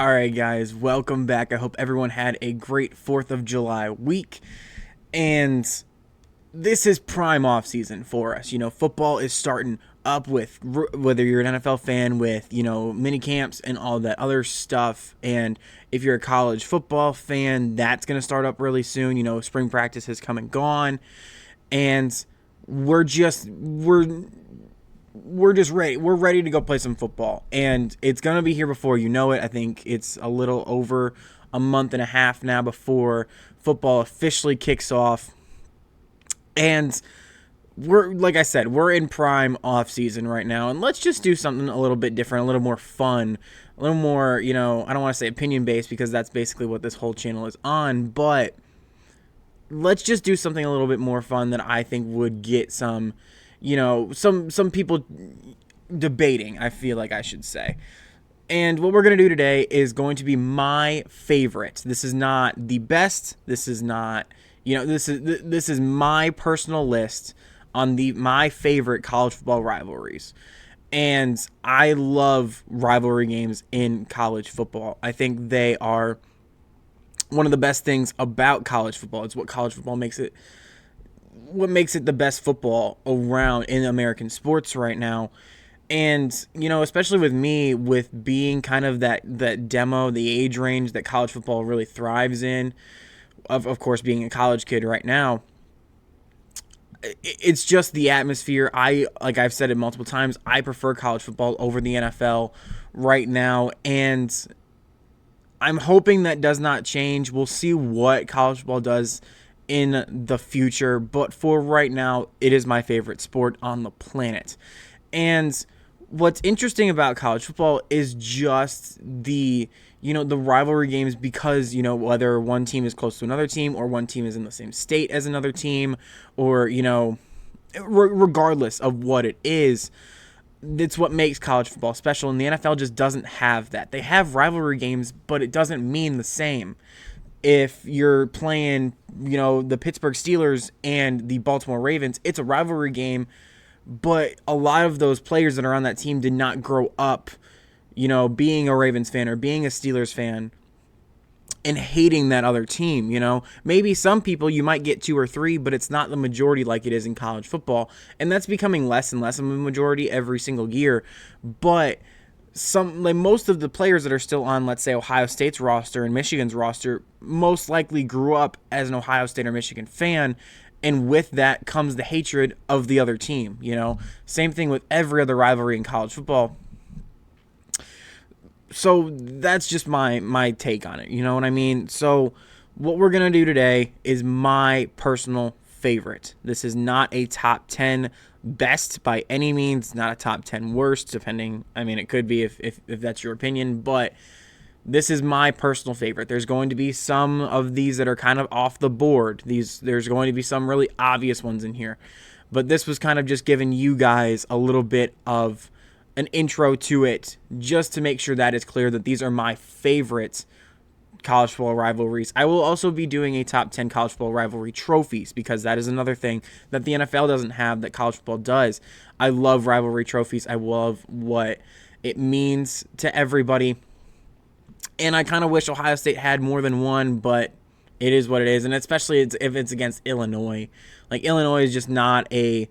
All right, guys, welcome back. I hope everyone had a great 4th of July week. And this is prime off season for us. Football is starting up with whether you're an NFL fan with, mini camps and all that other stuff. And if you're a college football fan, that's going to start up really soon. Spring practice has come and gone. And we're just we're just ready. We're ready to go play some football, and it's gonna be here before you know it. I think it's a little over a month and a half now before football officially kicks off, and like I said, we're in prime off season right now, and let's just do something a little bit different, a little more fun, a little more, I don't want to say opinion based because that's basically what this whole channel is on, but let's just do something a little bit more fun that I think would get some some people debating, I feel like I should say. And what we're going to do today is going to be my favorite. This is not the best. This is not, this is my personal list on my favorite college football rivalries. And I love rivalry games in college football. I think they are one of the best things about college football. It's what college football makes it the best football around in American sports right now. And, especially with me, with being kind of that demo, the age range that college football really thrives in, of course, being a college kid right now, it's just the atmosphere. Like I've said it multiple times, I prefer college football over the NFL right now. And I'm hoping that does not change. We'll see what college football does in the future, but for right now, it is my favorite sport on the planet. And what's interesting about college football is just the rivalry games, because whether one team is close to another team or one team is in the same state as another team, or regardless of what it is, it's what makes college football special. And the NFL just doesn't have that. They have rivalry games, but it doesn't mean the same. If you're playing, the Pittsburgh Steelers and the Baltimore Ravens, it's a rivalry game, but a lot of those players that are on that team did not grow up, being a Ravens fan or being a Steelers fan and hating that other team. Maybe some people you might get 2 or 3, but it's not the majority like it is in college football. And that's becoming less and less of a majority every single year. But most of the players that are still on, let's say, Ohio State's roster and Michigan's roster most likely grew up as an Ohio State or Michigan fan, and with that comes the hatred of the other team. Same thing with every other rivalry in college football. So that's just my take on it. You know what I mean? So what we're going to do today is my personal favorite. This is not a top 10 best by any means, not a top 10 worst, depending. I mean, it could be if that's your opinion, but this is my personal favorite. There's going to be some of these that are kind of off the board. There's going to be some really obvious ones in here, but this was kind of just giving you guys a little bit of an intro to it, just to make sure that it's clear that these are my favorite college football rivalries. I will also be doing a top 10 college football rivalry trophies, because that is another thing that the NFL doesn't have that college football does. I love rivalry trophies. I love what it means to everybody. And I kind of wish Ohio State had more than one, but it is what it is. And especially if it's against Illinois. Like, Illinois is just not a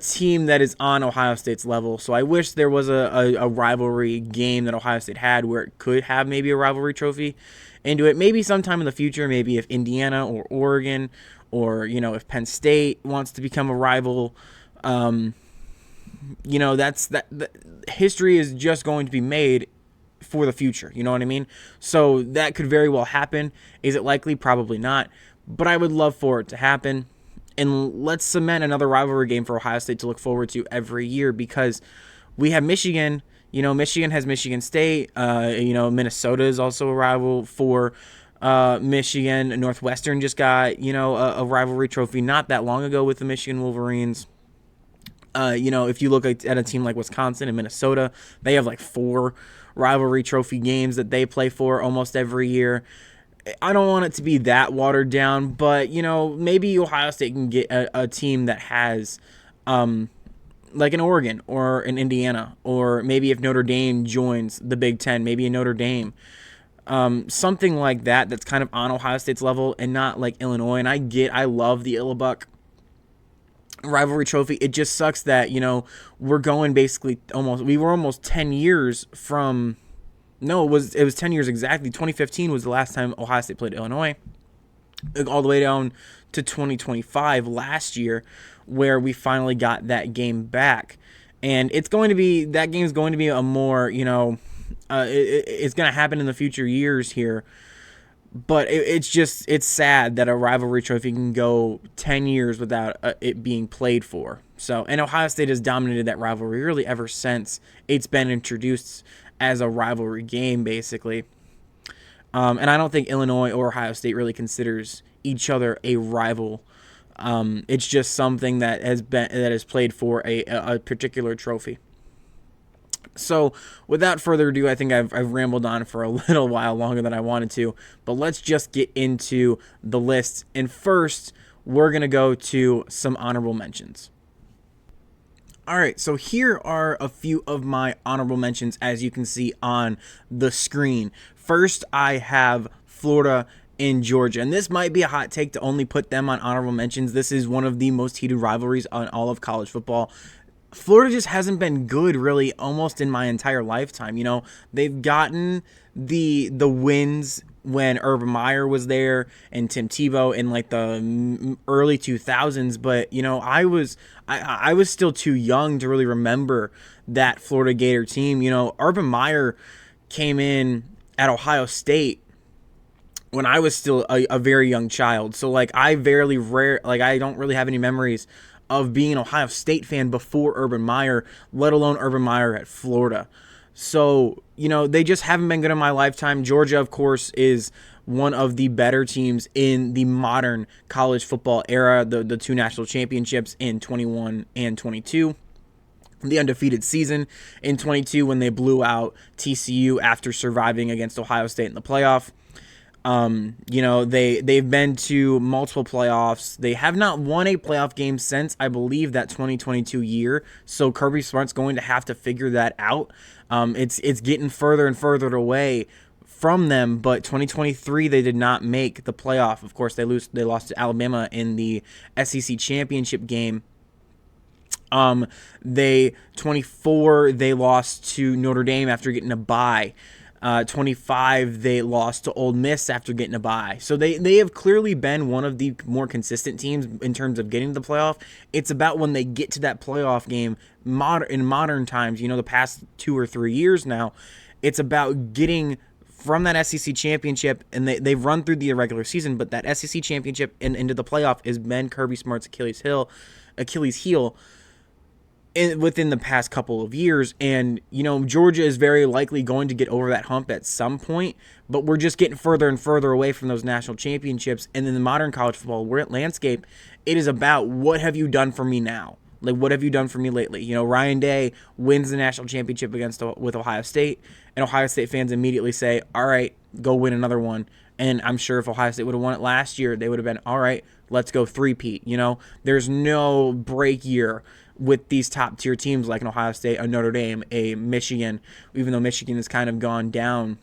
team that is on Ohio State's level. So I wish there was a rivalry game that Ohio State had where it could have maybe a rivalry trophy into it. Maybe sometime in the future, maybe if Indiana or Oregon, or, if Penn State wants to become a rival, that's that history is just going to be made for the future. You know what I mean? So that could very well happen. Is it likely? Probably not. But I would love for it to happen. And let's cement another rivalry game for Ohio State to look forward to every year, because we have Michigan. Michigan has Michigan State. Minnesota is also a rival for Michigan. Northwestern just got, a rivalry trophy not that long ago with the Michigan Wolverines. If you look at a team like Wisconsin and Minnesota, they have like 4 rivalry trophy games that they play for almost every year. I don't want it to be that watered down, but, maybe Ohio State can get a team that has like an Oregon or an Indiana, or maybe if Notre Dame joins the Big Ten, maybe a Notre Dame, something like that that's kind of on Ohio State's level and not like Illinois. And I love the Illabuck rivalry trophy. It just sucks that, we're going basically we were almost 10 years from, no, it was 10 years exactly. 2015 was the last time Ohio State played Illinois, all the way down to 2025 last year, where we finally got that game back. And that game is going to be a more, it's going to happen in the future years here. But it's sad that a rivalry trophy can go 10 years without it being played for. So, and Ohio State has dominated that rivalry really ever since it's been introduced as a rivalry game, basically. And I don't think Illinois or Ohio State really considers each other a rival. It's just something that has played for a particular trophy. So, without further ado, I think I've rambled on for a little while longer than I wanted to, but let's just get into the list. And first, we're going to go to some honorable mentions. All right, so here are a few of my honorable mentions, as you can see on the screen. First, I have Florida and Georgia, and this might be a hot take to only put them on honorable mentions. This is one of the most heated rivalries on all of college football. Florida just hasn't been good really almost in my entire lifetime. They've gotten the wins when Urban Meyer was there and Tim Tebow in like the early 2000s, but I was still too young to really remember that Florida Gator team. Urban Meyer came in at Ohio State when I was still a very young child. So I don't really have any memories of being an Ohio State fan before Urban Meyer, let alone Urban Meyer at Florida. So, they just haven't been good in my lifetime. Georgia, of course, is one of the better teams in the modern college football era, the two national championships in 21 and 22. The undefeated season in 22 when they blew out TCU after surviving against Ohio State in the playoff. They've been to multiple playoffs. They have not won a playoff game since, I believe, that 2022 year. So Kirby Smart's going to have to figure that out. It's getting further and further away from them, but 2023 they did not make the playoff. Of course, they lost to Alabama in the SEC championship game. They lost to Notre Dame after getting a bye. 25, they lost to Ole Miss after getting a bye. So they have clearly been one of the more consistent teams in terms of getting to the playoff. It's about when they get to that playoff game in modern times, the past 2 or 3 years now, it's about getting from that SEC championship, and they've run through the irregular season, but that SEC championship and into the playoff has been Kirby Smart's Achilles heel within the past couple of years. And Georgia is very likely going to get over that hump at some point, but we're just getting further and further away from those national championships. And in the modern college football landscape, it is about, what have you done for me now? What have you done for me lately? Ryan Day wins the national championship with Ohio State, and Ohio State fans immediately say, all right, go win another one. And I'm sure if Ohio State would have won it last year, they would have been, all right, let's go three-peat. There's no break year with these top tier teams like an Ohio State, a Notre Dame, a Michigan, even though Michigan has kind of gone down,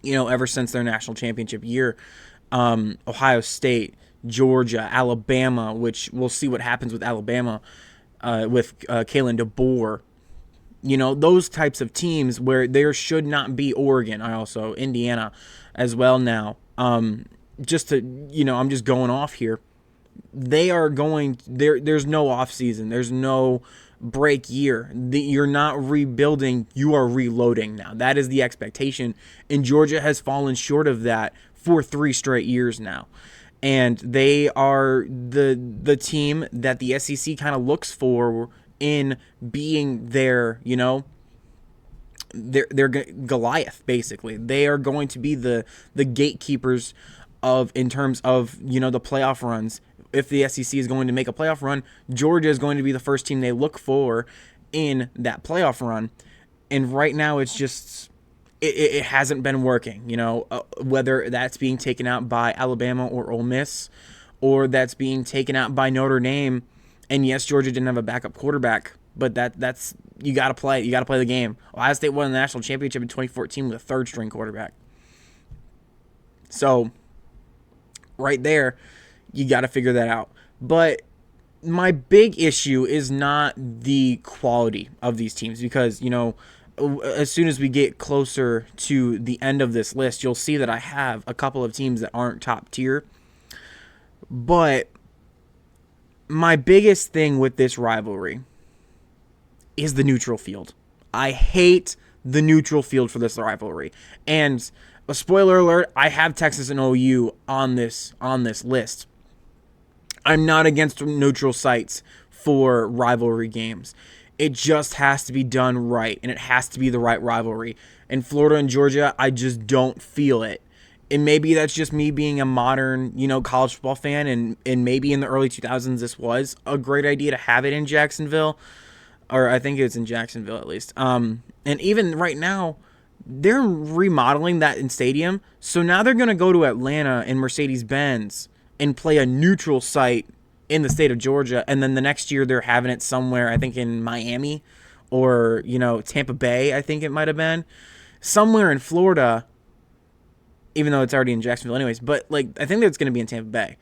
ever since their national championship year. Ohio State, Georgia, Alabama, which we'll see what happens with Alabama with Kalen DeBoer. Those types of teams where there should not be. Oregon, Indiana as well now. I'm just going off here. They are going there. There's no off season. There's no break year. You're not rebuilding. You are reloading now. That is the expectation, and Georgia has fallen short of that for 3 straight years now. And they are the team that the SEC kind of looks for in being their, they're Goliath, basically. They are going to be the gatekeepers in terms of, the playoff runs. If the SEC is going to make a playoff run, Georgia is going to be the first team they look for in that playoff run. And right now it's just, it hasn't been working, whether that's being taken out by Alabama or Ole Miss, or that's being taken out by Notre Dame. And yes, Georgia didn't have a backup quarterback, but that's you got to play. You got to play the game. Ohio State won the national championship in 2014 with a third-string quarterback. So right there, you got to figure that out. But my big issue is not the quality of these teams, because, as soon as we get closer to the end of this list, you'll see that I have a couple of teams that aren't top tier. But my biggest thing with this rivalry is the neutral field. I hate the neutral field for this rivalry. And a spoiler alert, I have Texas and OU on this list. I'm not against neutral sites for rivalry games. It just has to be done right, and it has to be the right rivalry. In Florida and Georgia, I just don't feel it. And maybe that's just me being a modern, college football fan, and maybe in the early 2000s this was a great idea to have it in Jacksonville, or I think it's in Jacksonville at least. And even right now, they're remodeling that in stadium, so now they're going to go to Atlanta and Mercedes-Benz and play a neutral site in the state of Georgia, and then the next year they're having it somewhere, I think in Miami or, Tampa Bay, I think it might have been. Somewhere in Florida, even though it's already in Jacksonville anyways, but I think that's going to be in Tampa Bay.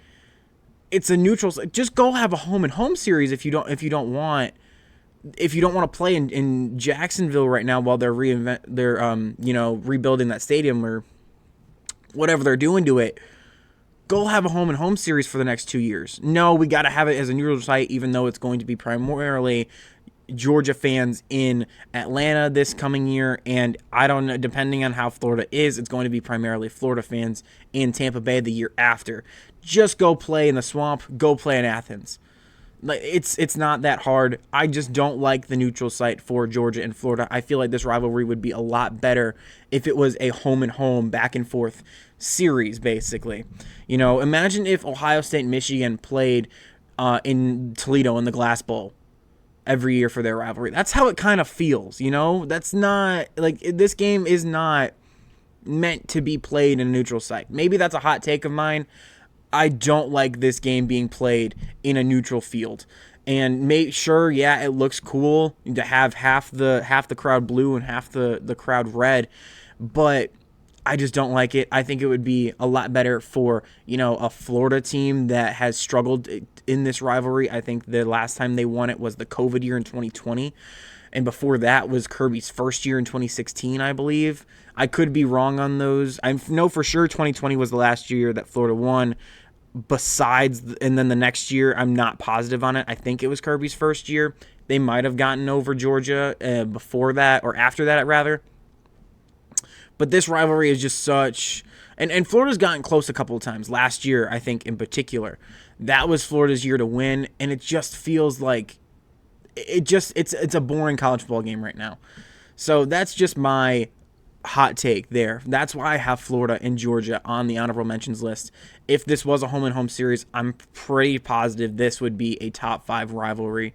It's a neutral site. Just go have a home and home series if you don't want to play in Jacksonville right now while they're rebuilding that stadium or whatever they're doing to it. Go have a home and home series for the next 2 years. No, we got to have it as a neutral site, even though it's going to be primarily Georgia fans in Atlanta this coming year. And I don't know, depending on how Florida is, it's going to be primarily Florida fans in Tampa Bay the year after. Just go play in the swamp. Go play in Athens. It's not that hard. I just don't like the neutral site for Georgia and Florida. I feel like this rivalry would be a lot better if it was a home and home, back and forth series, basically. Imagine if Ohio State and Michigan played in Toledo in the Glass Bowl every year for their rivalry. That's how it kind of feels, That's not, this game is not meant to be played in a neutral site. Maybe that's a hot take of mine. I don't like this game being played in a neutral field. And it looks cool to have half the crowd blue and half the crowd red, but I just don't like it. I think it would be a lot better for, a Florida team that has struggled in this rivalry. I think the last time they won it was the COVID year in 2020. And before that was Kirby's first year in 2016, I believe. I could be wrong on those. I know for sure 2020 was the last year that Florida won. And then the next year, I'm not positive on it. I think it was Kirby's first year. They might have gotten over Georgia before that, or after that, rather. But this rivalry is just such... And Florida's gotten close a couple of times. Last year, I think, in particular. That was Florida's year to win, and it just feels like... It's a boring college football game right now. So that's just my hot take there. That's why I have Florida and Georgia on the honorable mentions list. If this was a home and home series, I'm pretty positive this would be a top 5 rivalry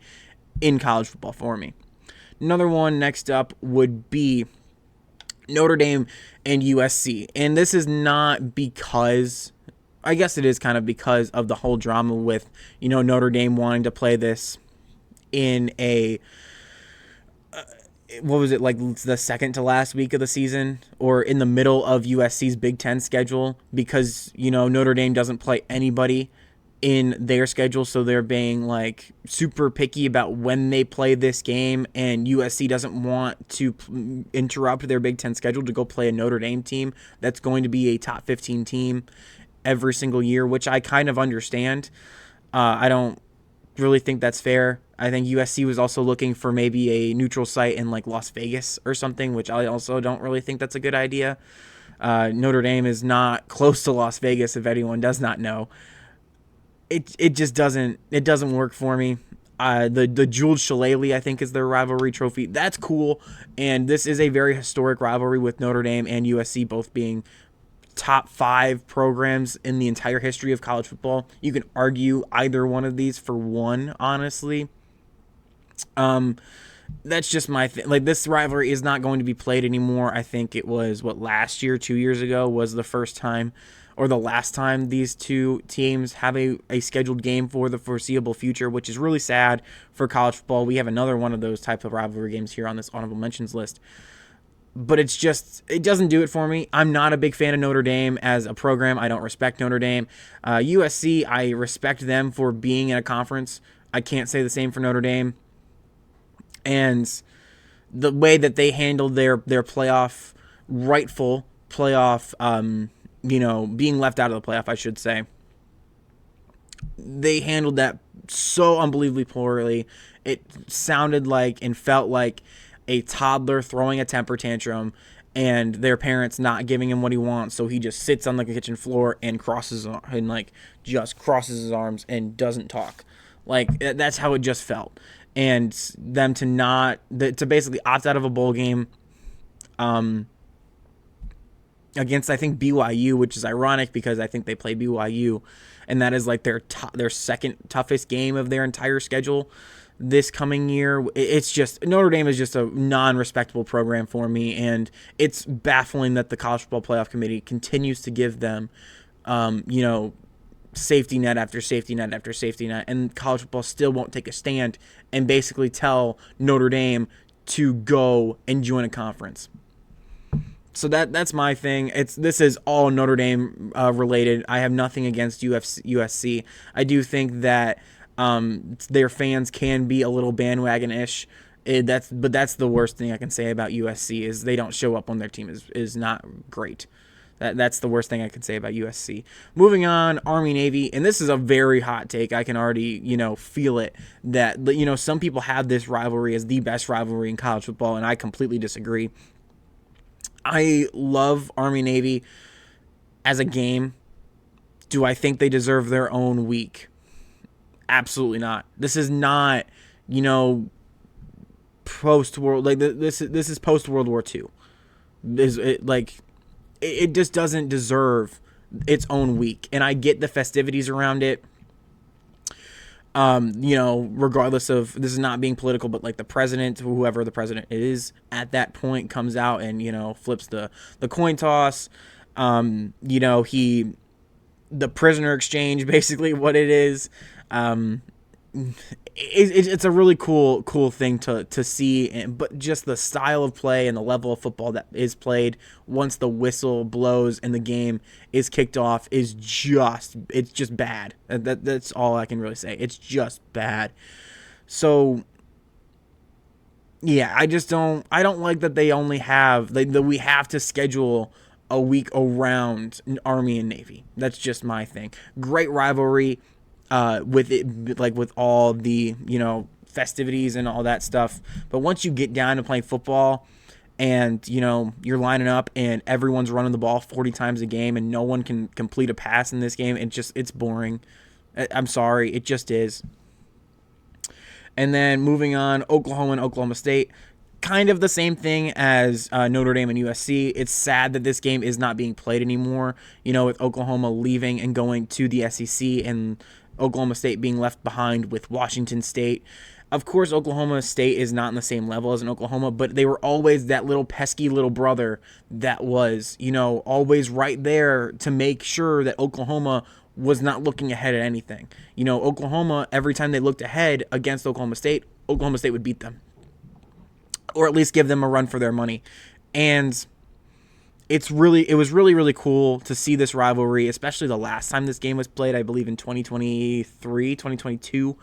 in college football for me. Another one next up would be Notre Dame and USC. And this is not because, I guess it is kind of because of the whole drama with, Notre Dame wanting to play this in a what was it, the second to last week of the season, or in the middle of USC's Big Ten schedule, because, Notre Dame doesn't play anybody in their schedule, so they're being super picky about when they play this game, and USC doesn't want to interrupt their Big Ten schedule to go play a Notre Dame team that's going to be a top 15 team every single year, which I kind of understand. I don't really think that's fair. I think USC was also looking for maybe a neutral site in Las Vegas or something, which I also don't really think that's a good idea. Notre Dame is not close to Las Vegas, if anyone does not know. It just doesn't work for me. The Jules Shillelagh, I think, is their rivalry trophy. That's cool, and this is a very historic rivalry with Notre Dame and USC both being top 5 programs in the entire history of college football. You can argue either one of these for one, honestly. That's just my thing. This rivalry is not going to be played anymore. I think it was last year, 2 years ago was the first time, or the last time these two teams have a scheduled game for the foreseeable future, which is really sad for college football. We have another one of those types of rivalry games here on this honorable mentions list. But it's just, it doesn't do it for me. I'm not a big fan of Notre Dame as a program. I don't respect Notre Dame. USC, I respect them for being in a conference. I can't say the same for Notre Dame. And the way that they handled their rightful playoff, being left out of the playoff, I should say. They handled that so unbelievably poorly. It sounded like and felt like a toddler throwing a temper tantrum and their parents not giving him what he wants, so he just sits on the kitchen floor and just crosses his arms and doesn't talk. Like, that's how it just felt. And them to basically opt out of a bowl game against, I think, BYU, which is ironic because I think they play BYU, and that is like their second toughest game of their entire schedule this coming year. It's just, Notre Dame is just a non-respectable program for me, and it's baffling that the College Football Playoff Committee continues to give them, safety net after safety net after safety net, and college football still won't take a stand and basically tell Notre Dame to go and join a conference. So that's my thing. This is all Notre Dame related. I have nothing against USC. I do think that their fans can be a little bandwagon-ish. But that's the worst thing I can say about USC is they don't show up when their team is not great. That's the worst thing I can say about USC. Moving on, Army-Navy, and this is a very hot take. I can already, feel it, that, some people have this rivalry as the best rivalry in college football, and I completely disagree. I love Army-Navy as a game. Do I think they deserve their own week? Absolutely not. This is not, post-world, like, this is post-World War II. It just doesn't deserve its own week. And I get the festivities around it. Regardless of, this is not being political, but like the president, whoever the president is at that point, comes out and, flips the coin toss. The prisoner exchange, basically what it is. It's a really cool thing to see, but just the style of play and the level of football that is played once the whistle blows and the game is kicked off it's just bad. That's all I can really say. It's just bad. So yeah, I don't like that they only have that we have to schedule a week around Army and Navy. That's just my thing. Great rivalry. With it, like with all the, festivities and all that stuff. But once you get down to playing football and, you're lining up and everyone's running the ball 40 times a game and no one can complete a pass in this game, it's boring. I'm sorry. It just is. And then moving on, Oklahoma and Oklahoma State. Kind of the same thing as Notre Dame and USC. It's sad that this game is not being played anymore, with Oklahoma leaving and going to the SEC and Oklahoma State being left behind with Washington State. Of course, Oklahoma State is not in the same level as an Oklahoma, but they were always that little pesky little brother that was, always right there to make sure that Oklahoma was not looking ahead at anything. Oklahoma, every time they looked ahead against Oklahoma State would beat them, or at least give them a run for their money. And it was really, really cool to see this rivalry, especially the last time this game was played, I believe in 2022,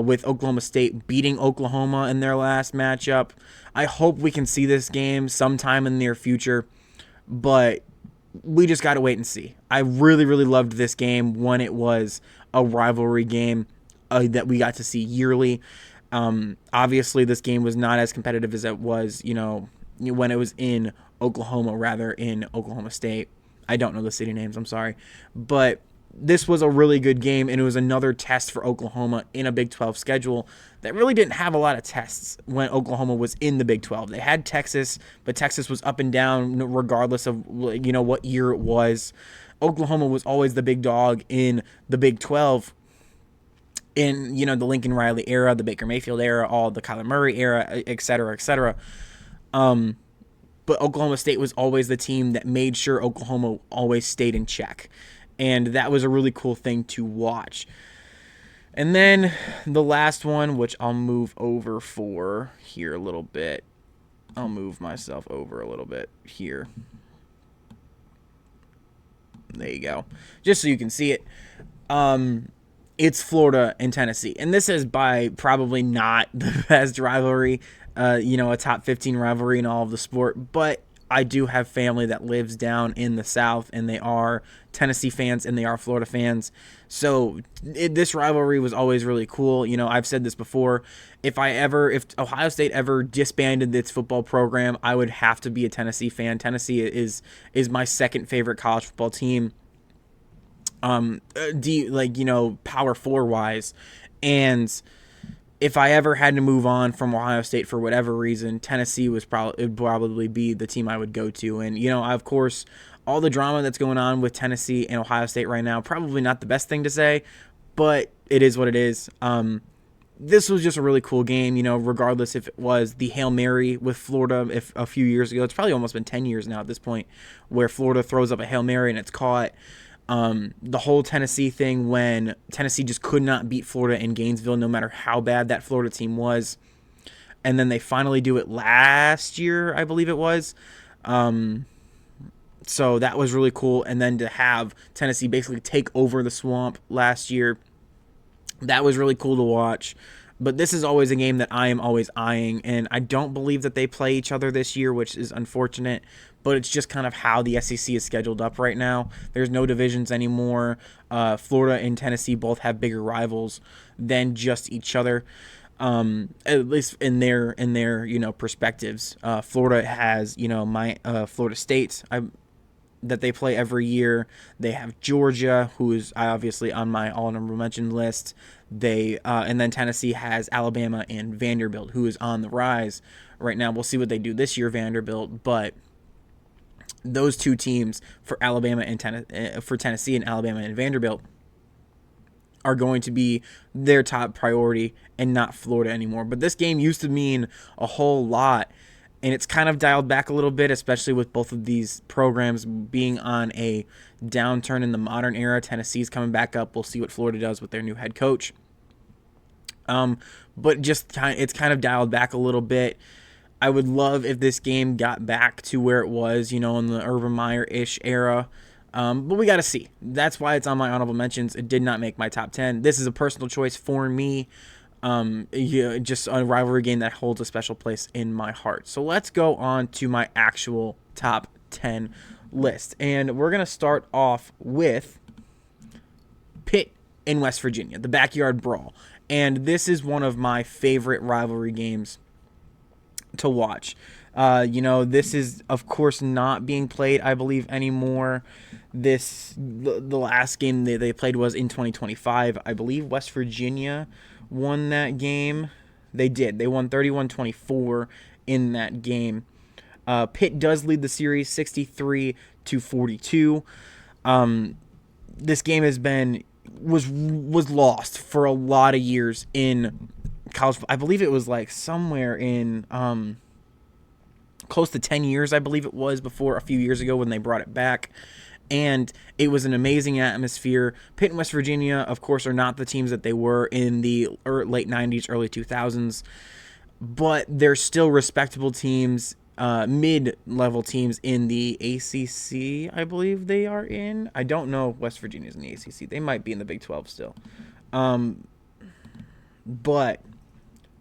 with Oklahoma State beating Oklahoma in their last matchup. I hope we can see this game sometime in the near future, but we just got to wait and see. I really, really loved this game when it was a rivalry game that we got to see yearly. Obviously, this game was not as competitive as it was, when it was in Oklahoma, rather in Oklahoma State. I don't know the city names, I'm sorry. But this was a really good game, and it was another test for Oklahoma in a Big 12 schedule that really didn't have a lot of tests when Oklahoma was in the Big 12. They had Texas, but Texas was up and down regardless of, what year it was. Oklahoma was always the big dog in the Big 12 in, the Lincoln Riley era, the Baker Mayfield era, all the Kyler Murray era, et cetera, et cetera. But but Oklahoma State was always the team that made sure Oklahoma always stayed in check. And that was a really cool thing to watch. And then the last one, which I'll move over for here a little bit. I'll move myself over a little bit here. There you go. Just so you can see it. It's Florida and Tennessee. And this is by probably not the best rivalry, a top 15 rivalry in all of the sport. But I do have family that lives down in the South, and they are Tennessee fans and they are Florida fans. So this rivalry was always really cool. I've said this before. If Ohio State ever disbanded its football program, I would have to be a Tennessee fan. Tennessee is my second favorite college football team. Power 4 wise, and if I ever had to move on from Ohio State for whatever reason, Tennessee would probably be the team I would go to. And, of course, all the drama that's going on with Tennessee and Ohio State right now, probably not the best thing to say, but it is what it is. This was just a really cool game, regardless if it was the Hail Mary with Florida a few years ago. It's probably almost been 10 years now at this point, where Florida throws up a Hail Mary and it's caught. The whole Tennessee thing when Tennessee just could not beat Florida in Gainesville no matter how bad that Florida team was. And then they finally do it last year, I believe it was. So that was really cool. And then to have Tennessee basically take over the swamp last year, that was really cool to watch. But this is always a game that I am always eyeing, and I don't believe that they play each other this year, which is unfortunate, but it's just kind of how the SEC is scheduled up right now. There's no divisions anymore. Florida and Tennessee both have bigger rivals than just each other, at least in their perspectives. Florida has, Florida State that they play every year. They have Georgia, who is obviously on my all-honorable mention list. And then Tennessee has Alabama and Vanderbilt, who is on the rise right now. We'll see what they do this year, Vanderbilt, but those two teams for Tennessee and Alabama and Vanderbilt are going to be their top priority and not Florida anymore. But this game used to mean a whole lot, and it's kind of dialed back a little bit, especially with both of these programs being on a downturn in the modern era. Tennessee's coming back up. We'll see what Florida does with their new head coach. But it's kind of dialed back a little bit. I would love if this game got back to where it was, in the Urban Meyer-ish era. But we got to see. That's why it's on my honorable mentions. It did not make my top 10. This is a personal choice for me. Just a rivalry game that holds a special place in my heart. So let's go on to my actual top 10 list. And we're going to start off with Pitt in West Virginia, the Backyard Brawl. And this is one of my favorite rivalry games to watch. This is, of course, not being played, I believe, anymore. The last game they played was in 2025. I believe West Virginia won that game. They did. They won 31-24 in that game. Pitt does lead the series 63-42. This game was lost for a lot of years in college. I believe it was like somewhere in close to 10 years, I believe it was, before a few years ago when they brought it back. And it was an amazing atmosphere. Pitt and West Virginia, of course, are not the teams that they were in the late 90s, early 2000s, but they're still respectable teams, mid-level teams in the ACC, I believe they are in. I don't know if West Virginia's in the ACC. They might be in the Big 12 still. But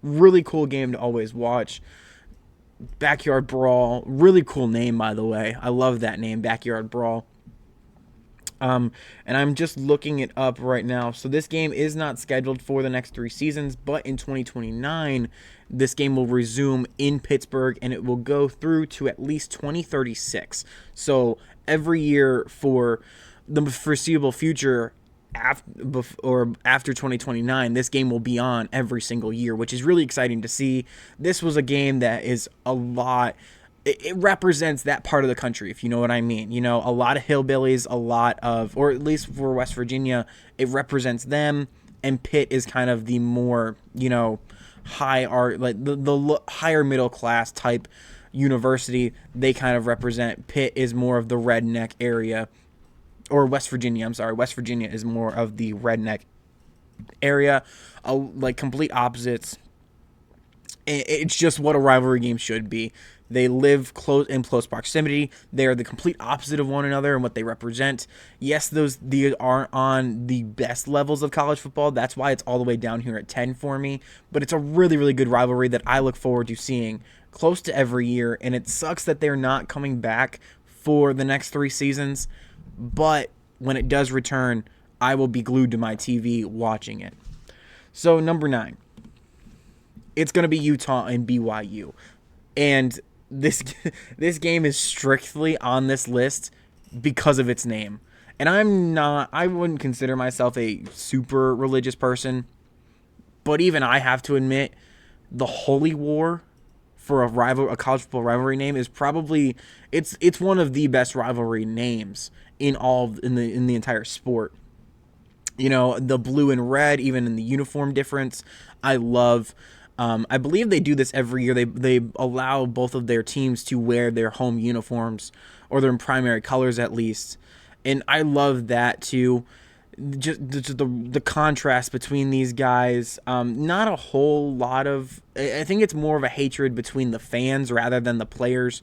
really cool game to always watch. Backyard Brawl, really cool name, by the way. I love that name, Backyard Brawl. And I'm just looking it up right now. So this game is not scheduled for the next 3 seasons, but in 2029, this game will resume in Pittsburgh, and it will go through to at least 2036. So every year for the foreseeable future, after 2029, this game will be on every single year, which is really exciting to see. This was a game that is a lot. It represents that part of the country, if you know what I mean. A lot of hillbillies, or at least for West Virginia, it represents them. And Pitt is kind of the more, high art, like the higher middle class type University, they kind of represent. Pitt is more of the redneck area, or West Virginia. I'm sorry, West Virginia is more of the redneck area. Like complete opposites. It's just what a rivalry game should be. They live close proximity. They are the complete opposite of one another and what they represent. Yes, they aren't on the best levels of college football. That's why it's all the way down here at 10 for me. But it's a really, really good rivalry that I look forward to seeing close to every year. And it sucks that they're not coming back for the next 3 seasons. But when it does return, I will be glued to my TV watching it. So number 9. It's going to be Utah and BYU. And this game is strictly on this list because of its name. And I wouldn't consider myself a super religious person, but even I have to admit the Holy War for a college football rivalry name is probably it's one of the best rivalry names in the entire sport. You know, the blue and red, even in the uniform difference, I love. I believe they do this every year. They allow both of their teams to wear their home uniforms, or their primary colors at least. And I love that too. Just the contrast between these guys. Not a whole lot of. I think it's more of a hatred between the fans rather than the players.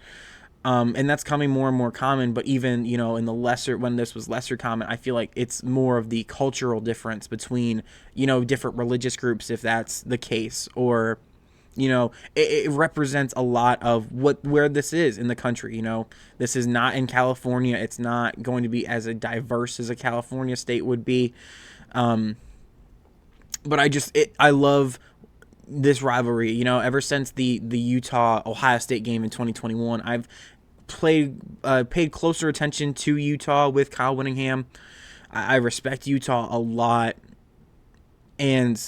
And that's coming more and more common, but even, when this was lesser common, I feel like it's more of the cultural difference between, different religious groups, if that's the case, or, it represents a lot of where this is in the country. This is not in California. It's not going to be as diverse as a California state would be. But I love this rivalry. Ever since the Utah Ohio State game in 2021, I've paid closer attention to Utah with Kyle Whittingham. I respect Utah a lot, and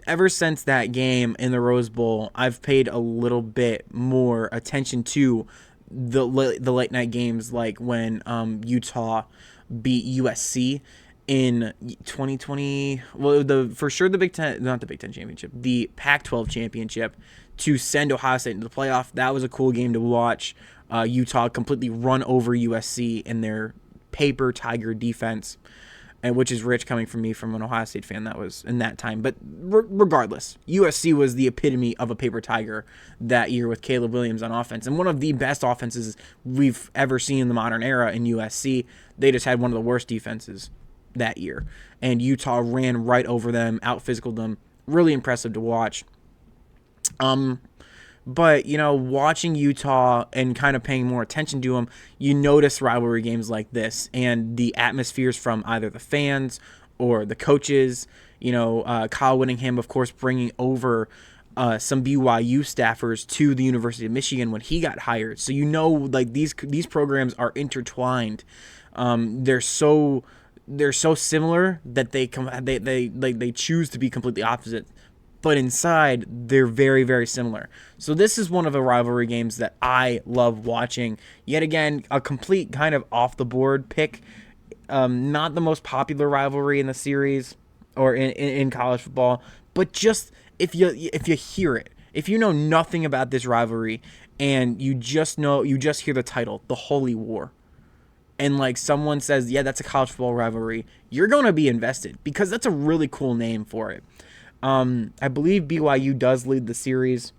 ever since that game in the Rose Bowl, I've paid a little bit more attention to the late night games, like when Utah beat USC in 2020. Well, for sure the Big Ten, not the Big Ten championship, the Pac-12 championship, to send Ohio State into the playoff. That was a cool game to watch. Utah completely run over USC in their paper tiger defense, and which is rich coming from me, from an Ohio State fan that was in that time. But regardless, USC was the epitome of a paper tiger that year with Caleb Williams on offense, and one of the best offenses we've ever seen in the modern era in USC. They just had one of the worst defenses that year, and Utah ran right over them, out-physicaled them. Really impressive to watch. But, watching Utah and kind of paying more attention to them, you notice rivalry games like this and the atmospheres from either the fans or the coaches. Kyle Whittingham, of course, bringing over some BYU staffers to the University of Michigan when he got hired. So, like these programs are intertwined. They're so similar that they choose to be completely opposite. But inside, they're very, very similar. So this is one of the rivalry games that I love watching. Yet again, a complete kind of off-the-board pick. Not the most popular rivalry in the series or in college football. But just if you hear it, if you know nothing about this rivalry and you just hear the title, The Holy War, and like someone says, yeah, that's a college football rivalry, you're going to be invested because that's a really cool name for it. I believe BYU does lead the series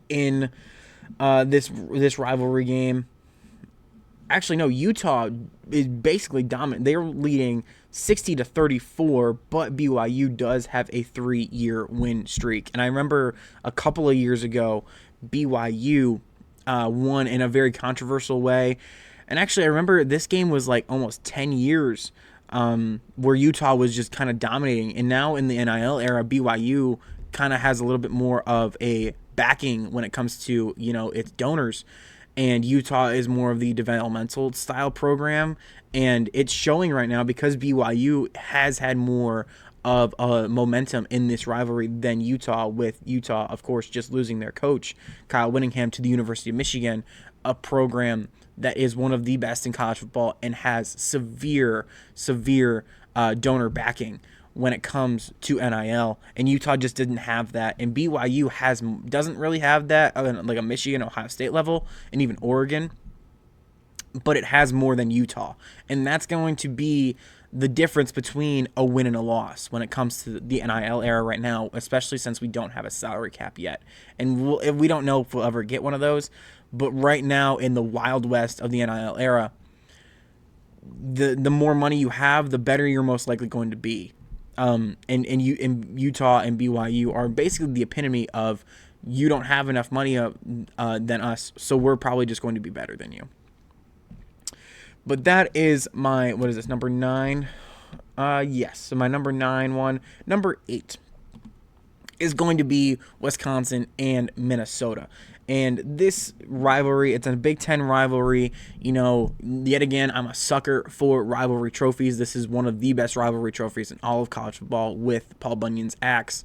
in this rivalry game. Actually, no, Utah is basically dominant. They're leading 60-34, but BYU does have a 3-year win streak. And I remember a couple of years ago, BYU won in a very controversial way. And actually, I remember this game was like almost 10 years where Utah was just kind of dominating. And now in the NIL era, BYU kind of has a little bit more of a backing when it comes to, its donors. And Utah is more of the developmental style program. And it's showing right now because BYU has had more of a momentum in this rivalry than Utah, with Utah, of course, just losing their coach, Kyle Whittingham, to the University of Michigan, a program that is one of the best in college football and has severe donor backing. when it comes to NIL, and Utah just didn't have that, and BYU doesn't really have that, like a Michigan, Ohio State level, and even Oregon, but it has more than Utah, and that's going to be the difference between a win and a loss when it comes to the NIL era right now, especially since we don't have a salary cap yet, and we don't know if we'll ever get one of those. But right now, in the Wild West of the NIL era, the more money you have, the better you're most likely going to be. And Utah and BYU are basically the epitome of, you don't have enough money than us, so we're probably just going to be better than you. But that is my, what is this, number 9? Yes, so my number 9 one. Number 8 is going to be Wisconsin and Minnesota. And this rivalry, it's a Big Ten rivalry. You know, yet again, I'm a sucker for rivalry trophies. This is one of the best rivalry trophies in all of college football, with Paul Bunyan's axe.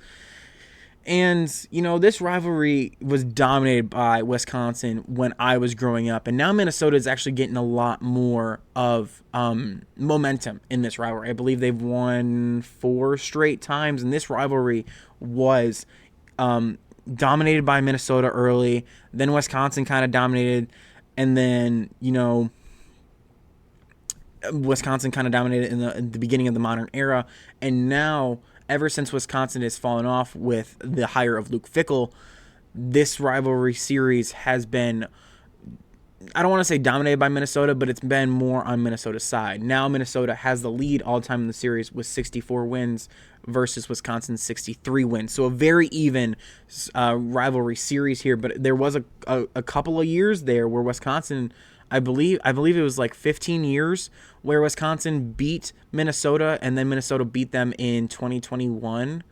And, you know, this rivalry was dominated by Wisconsin when I was growing up. And now Minnesota is actually getting a lot more of momentum in this rivalry. I believe they've won 4 straight times. And this rivalry was dominated by Minnesota early. Then Wisconsin kind of dominated. And then, you know, Wisconsin kind of dominated in the beginning of the modern era. And now, ever since Wisconsin has fallen off with the hire of Luke Fickell, this rivalry series has been, I don't want to say dominated by Minnesota, but it's been more on Minnesota's side. Now Minnesota has the lead all time in the series with 64 wins versus Wisconsin's 63 wins. So a very even rivalry series here, but there was a couple of years there where Wisconsin, I believe it was like 15 years where Wisconsin beat Minnesota, and then Minnesota beat them in 2021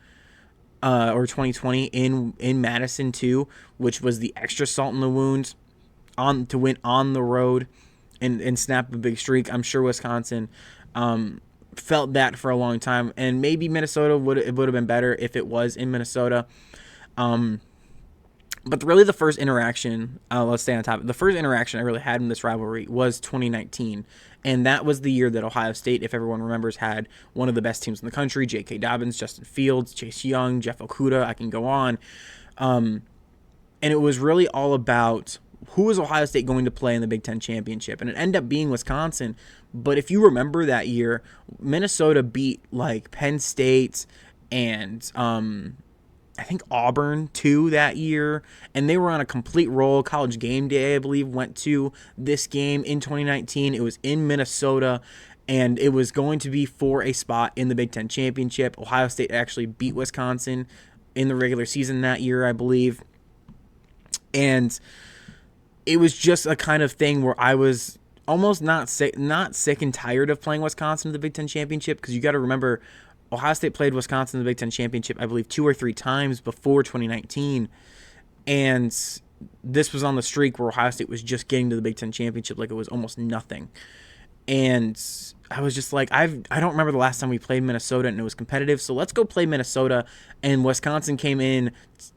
or 2020 in Madison too, which was the extra salt in the wounds to win on the road and snap a big streak. I'm sure Wisconsin felt that for a long time, and maybe Minnesota would have been better if it was in Minnesota. But really, the first interaction, let's stay on top. The first interaction I really had in this rivalry was 2019, and that was the year that Ohio State, if everyone remembers, had one of the best teams in the country: J.K. Dobbins, Justin Fields, Chase Young, Jeff Okudah. I can go on. And it was really all about who is Ohio State going to play in the Big Ten championship, and it ended up being Wisconsin. But if you remember that year, Minnesota beat like Penn State and I think Auburn too that year, and they were on a complete roll. College Game Day, I believe, went to this game in 2019. It was in Minnesota, and it was going to be for a spot in the Big Ten championship. Ohio State actually beat Wisconsin in the regular season that year, I believe, and it was just a kind of thing where I was almost not sick and tired of playing Wisconsin in the Big Ten championship, because you got to remember, Ohio State played Wisconsin in the Big Ten championship, I believe, 2 or 3 times before 2019, and this was on the streak where Ohio State was just getting to the Big Ten championship like it was almost nothing. And I was just like, I don't remember the last time we played Minnesota and it was competitive, so let's go play Minnesota. And Wisconsin came in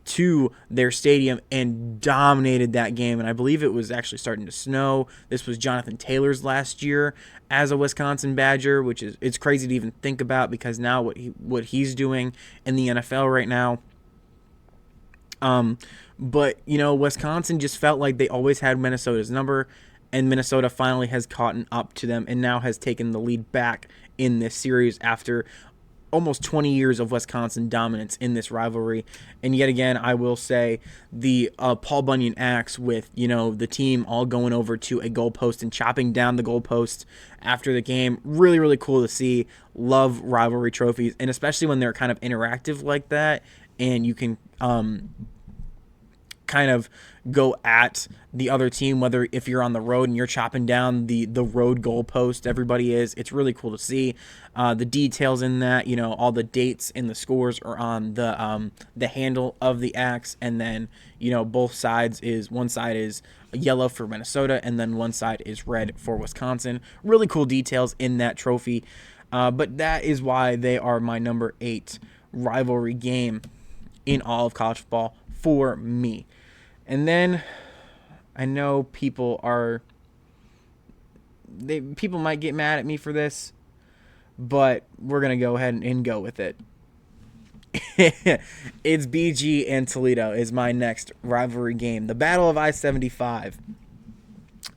to their stadium and dominated that game, and I believe it was actually starting to snow. This was Jonathan Taylor's last year as a Wisconsin Badger, which is, it's crazy to even think about, because now what he's doing in the NFL right now. But you know, Wisconsin just felt like they always had Minnesota's number, and Minnesota finally has caught up to them and now has taken the lead back in this series after almost 20 years of Wisconsin dominance in this rivalry. And yet again, I will say the Paul Bunyan axe with, you know, the team all going over to a goalpost and chopping down the goalpost after the game. Really, really cool to see. Love rivalry trophies, and especially when they're kind of interactive like that, and you can kind of go at the other team, whether if you're on the road and you're chopping down the road goalpost. Everybody is. It's really cool to see the details in that. You know, all the dates and the scores are on the handle of the axe, and then, you know, both sides is, one side is yellow for Minnesota and then one side is red for Wisconsin. Really cool details in that trophy. But that is why they are my number 8 rivalry game in all of college football for me. And then I know people might get mad at me for this, but we're going to go ahead and go with it. It's BG and Toledo is my next rivalry game. The Battle of I-75.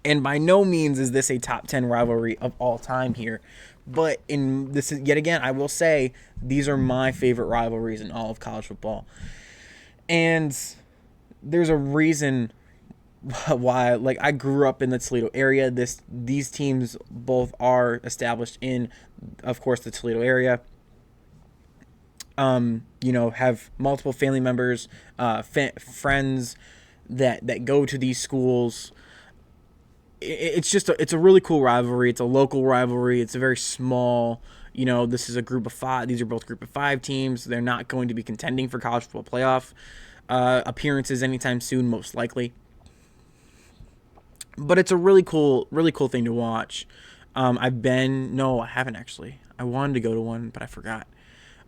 And by no means is this a top 10 rivalry of all time here. But in this is, yet again, I will say these are my favorite rivalries in all of college football. And there's a reason why, like, I grew up in the Toledo area. These teams both are established in, of course, the Toledo area. Have multiple family members, friends that go to these schools. It's a really cool rivalry. It's a local rivalry. It's a very small. This is a group of 5. These are both group of 5 teams. They're not going to be contending for college football playoff appearances anytime soon, most likely. But it's a really cool thing to watch. I haven't actually. I wanted to go to one, but I forgot.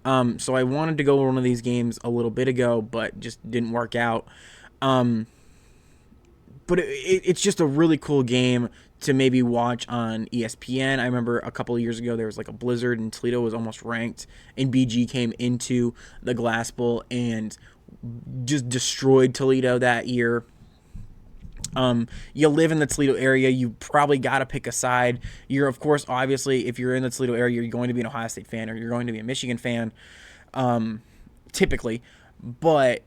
So I wanted to go to one of these games a little bit ago, but just didn't work out. But it's just a really cool game to maybe watch on ESPN. I remember a couple of years ago there was like a blizzard and Toledo was almost ranked, and BG came into the Glass Bowl and just destroyed Toledo that year. You live in the Toledo area, you probably got to pick a side. You're, of course, obviously, if you're in the Toledo area, you're going to be an Ohio State fan or you're going to be a Michigan fan, typically. But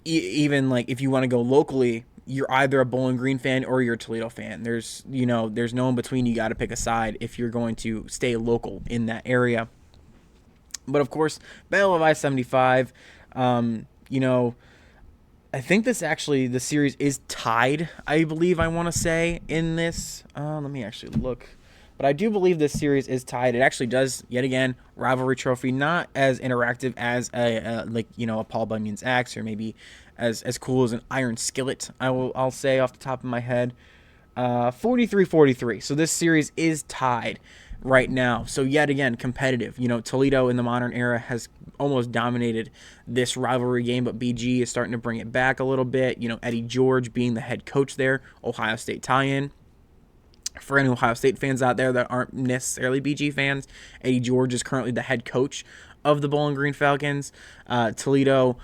even like if you want to go locally, you're either a Bowling Green fan or you're a Toledo fan. There's no in between. You got to pick a side if you're going to stay local in that area. But of course, Battle of I-75, I think the series is tied, I believe, I want to say, in this. Let me actually look. But I do believe this series is tied. It actually does, yet again, rivalry trophy, not as interactive as a Paul Bunyan's axe, or maybe as cool as an iron skillet, I'll say off the top of my head. 43-43. So this series is tied right now. So yet again, competitive. Toledo in the modern era has almost dominated this rivalry game, but BG is starting to bring it back a little bit. Eddie George being the head coach there, Ohio State tie-in. For any Ohio State fans out there that aren't necessarily BG fans, Eddie George is currently the head coach of the Bowling Green Falcons. Toledo,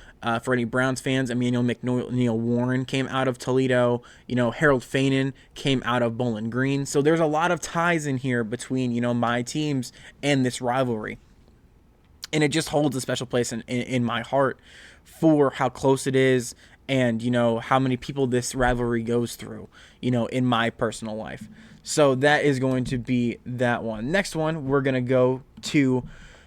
for any Browns fans, Emmanuel McNeil Warren came out of Toledo. Harold Fainin came out of Bowling Green. So there's a lot of ties in here between, my teams and this rivalry. And it just holds a special place in my heart for how close it is and, how many people this rivalry goes through, in my personal life. So that is going to be that one. Next one, we're going to go to,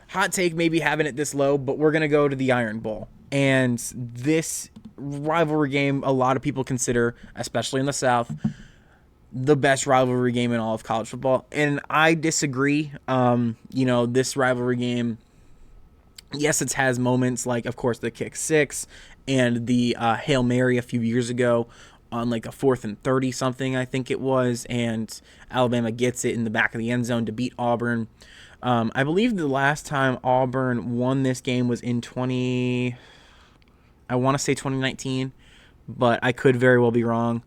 hot take, maybe having it this low, but we're going to go to the Iron Bowl. And this rivalry game, a lot of people consider, especially in the South, the best rivalry game in all of college football. And I disagree. This rivalry game, yes, it has moments like, of course, the kick 6 and the Hail Mary a few years ago on like a 4th and 30 something, I think it was, and Alabama gets it in the back of the end zone to beat Auburn. I believe the last time Auburn won this game was in 2019, but I could very well be wrong.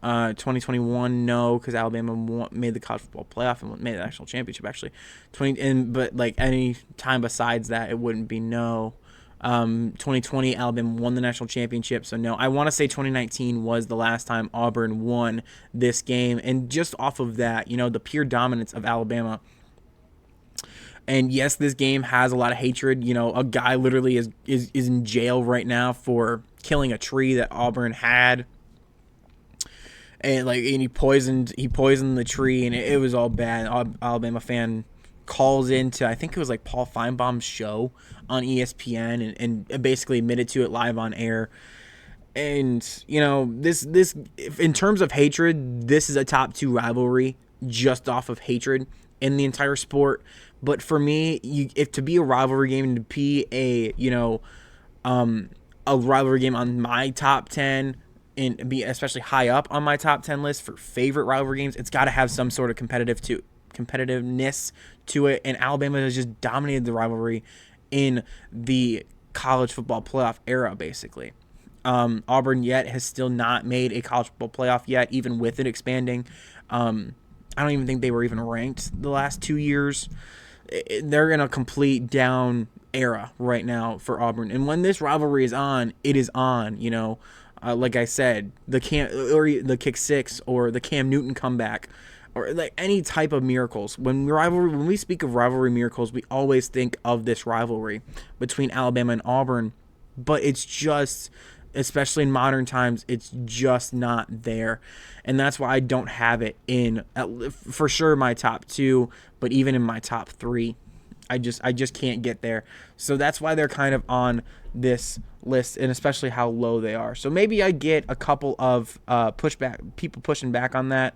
2021, no, because Alabama made the college football playoff and made the national championship, actually. But like any time besides that, it wouldn't be no. 2020, Alabama won the national championship, so no. I want to say 2019 was the last time Auburn won this game, and just off of that, the pure dominance of Alabama. And yes, this game has a lot of hatred. A guy literally is in jail right now for killing a tree that Auburn had. And he poisoned the tree, and it was all bad. Alabama fan calls into, I think it was like Paul Feinbaum's show on ESPN, and basically admitted to it live on air. And this in terms of hatred, this is a top 2 rivalry just off of hatred in the entire sport. But for me, if to be a rivalry game and to be a rivalry game on my top 10 and be especially high up on my top 10 list for favorite rivalry games, it's got to have some sort of competitiveness to it. And Alabama has just dominated the rivalry in the college football playoff era, basically. Auburn yet has still not made a college football playoff yet, even with it expanding. I don't even think they were even ranked the last 2 years. they're in a complete down era right now for Auburn. And when this rivalry is on, it is on. Like I said, the kick six or the Cam Newton comeback, or like any type of miracles. When we speak of rivalry miracles, we always think of this rivalry between Alabama and Auburn. But it's just, especially in modern times, it's just not there. And that's why I don't have it in, for sure, my top two, but even in my top three. I just can't get there. So that's why they're kind of on this list, and especially how low they are. So maybe I get a couple of people pushing back on that,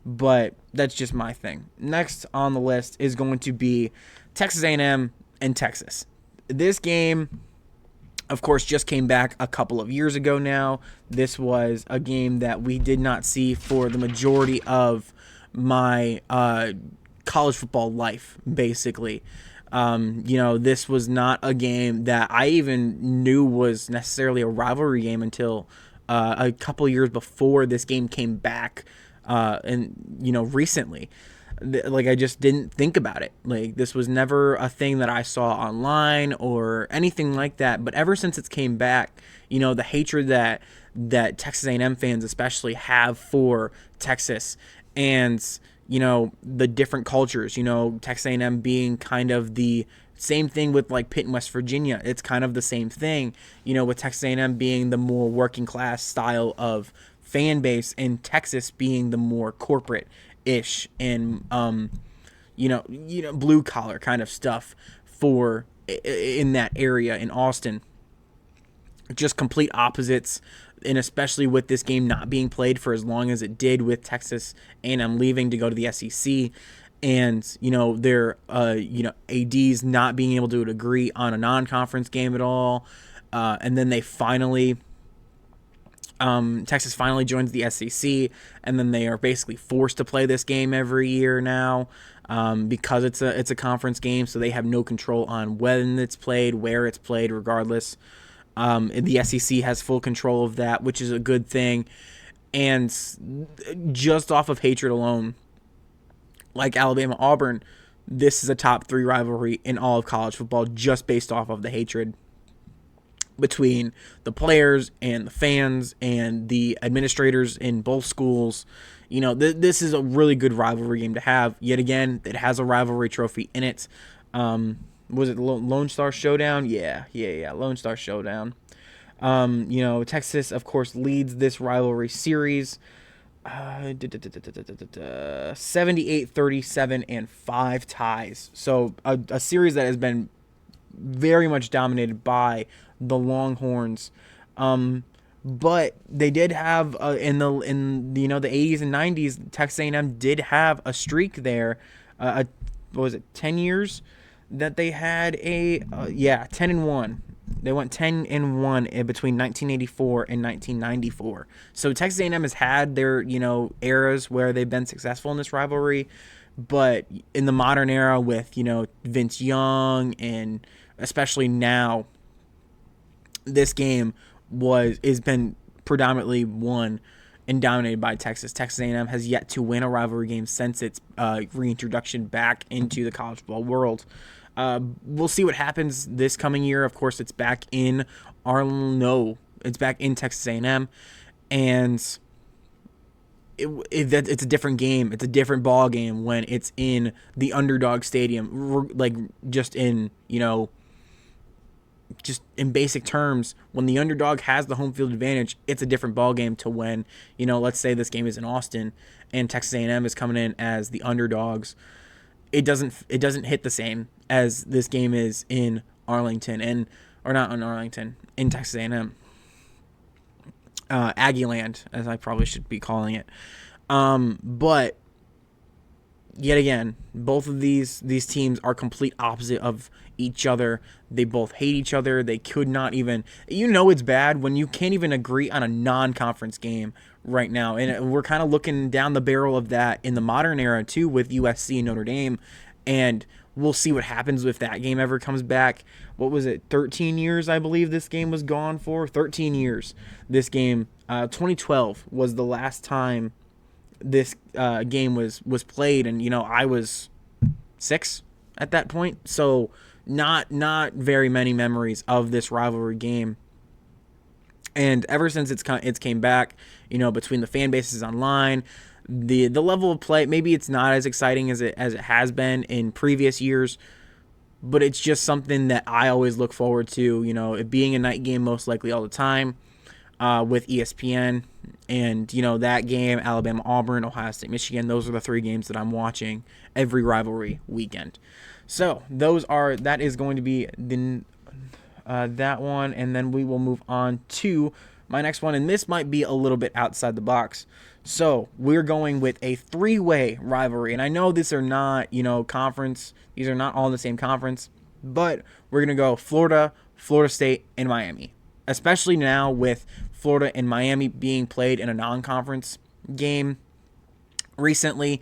but that's just my thing. Next on the list is going to be Texas A&M and Texas. This game, of course, just came back a couple of years ago now. This was a game that we did not see for the majority of my college football life, basically. This was not a game that I even knew was necessarily a rivalry game until a couple of years before this game came back, recently. Like, I just didn't think about it. Like, this was never a thing that I saw online or anything like that. But ever since it came back, the hatred that Texas A&M fans especially have for Texas, and the different cultures, Texas A&M being kind of the same thing with like Pitt and West Virginia. It's kind of the same thing, with Texas A&M being the more working class style of fan base, and Texas being the more corporate ish and blue collar kind of stuff for in that area in Austin. Just complete opposites, and especially with this game not being played for as long as it did, with Texas A&M leaving to go to the SEC, and their ADs not being able to agree on a non-conference game at all, and then they finally. Texas finally joins the SEC, and then they are basically forced to play this game every year now, because it's a conference game, so they have no control on when it's played, where it's played, regardless. The SEC has full control of that, which is a good thing. And just off of hatred alone, like Alabama-Auburn, this is a top 3 rivalry in all of college football, just based off of the hatred between the players and the fans and the administrators in both schools. This is a really good rivalry game to have. Yet again, it has a rivalry trophy in it. Was it Lone Star Showdown? Yeah, Lone Star Showdown. Texas, of course, leads this rivalry series. 78-37 and 5 ties. So a series that has been very much dominated by the Longhorns, but they did have in the 80s and 90s, Texas A&M did have a streak there. What was it, 10 years that they had 10-1. They went 10-1 in between 1984 and 1994. So Texas A&M has had their eras where they've been successful in this rivalry, but in the modern era with Vince Young, and especially now, this game has been predominantly won and dominated by Texas. Texas A&M has yet to win a rivalry game since its reintroduction back into the college football world. We'll see what happens this coming year. Of course, it's back in it's back in Texas A&M, and it's a different game. It's a different ball game when it's in the underdog stadium. Like, just in basic terms, when the underdog has the home field advantage, it's a different ball game to when, let's say this game is in Austin and Texas A&M is coming in as the underdogs. It doesn't hit the same as this game is in Arlington, in Texas A&M. Aggieland, as I probably should be calling it. But yet again, both of these teams are complete opposite of each other. They both hate each other. They could not even, it's bad when you can't even agree on a non-conference game right now. And we're kind of looking down the barrel of that in the modern era too, with USC and Notre Dame. And we'll see what happens if that game ever comes back. What was it? 13 years, I believe this game was gone for. 13 years. This game, 2012 was the last time this game was played, and I was 6, at that point. So not very many memories of this rivalry game. And ever since it's came back, between the fan bases online, the level of play, maybe it's not as exciting as it has been in previous years, but it's just something that I always look forward to. It being a night game most likely all the time, with ESPN, and that game, Alabama Auburn, Ohio State Michigan. Those are the three games that I'm watching every rivalry weekend. So that is going to be that one, and then we will move on to my next one, and this might be a little bit outside the box. So we're going with a three-way rivalry, and I know these are not conference; these are not all in the same conference, but we're gonna go Florida, Florida State, and Miami, especially now with Florida and Miami being played in a non-conference game recently.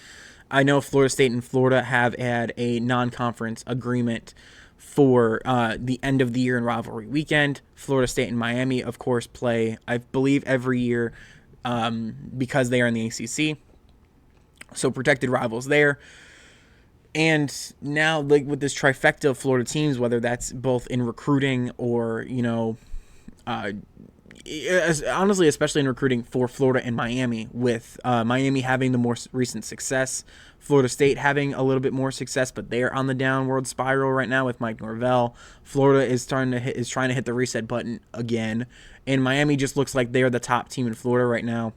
I know Florida State and Florida have had a non-conference agreement for the end of the year and rivalry weekend. Florida State and Miami, of course, play, I believe, every year because they are in the ACC. So protected rivals there. And now, like with this trifecta of Florida teams, whether that's both in recruiting or, honestly, especially in recruiting for Florida and Miami, with Miami having the more recent success, Florida State having a little bit more success, but they're on the downward spiral right now with Mike Norvell. Florida is trying to hit the reset button again, and Miami just looks like they're the top team in Florida right now.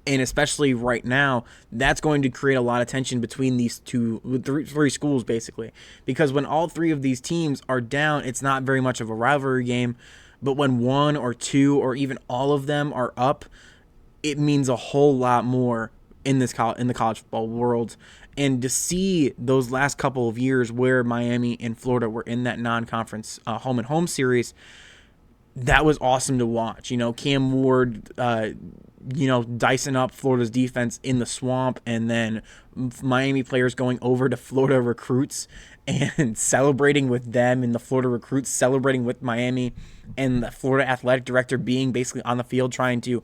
And especially right now, that's going to create a lot of tension between these three schools, basically. Because when all three of these teams are down, it's not very much of a rivalry game. But when one or two or even all of them are up, it means a whole lot more in the college football world. And to see those last couple of years where Miami and Florida were in that non-conference home and home series, that was awesome to watch. Cam Ward, dicing up Florida's defense in the swamp, and then Miami players going over to Florida recruits and celebrating with them, and the Florida recruits celebrating with Miami, and the Florida athletic director being basically on the field trying to,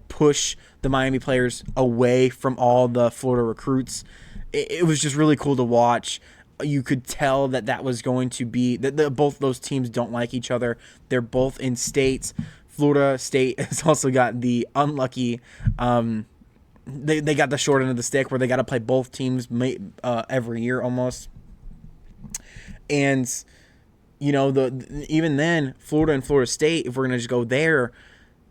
push the Miami players away from all the Florida recruits. It was just really cool to watch. You could tell that was going to be that both those teams don't like each other. They're both in states. Florida State has also got the unlucky, they got the short end of the stick where they got to play both teams every year almost. And even then, Florida and Florida State, if we're gonna just go there,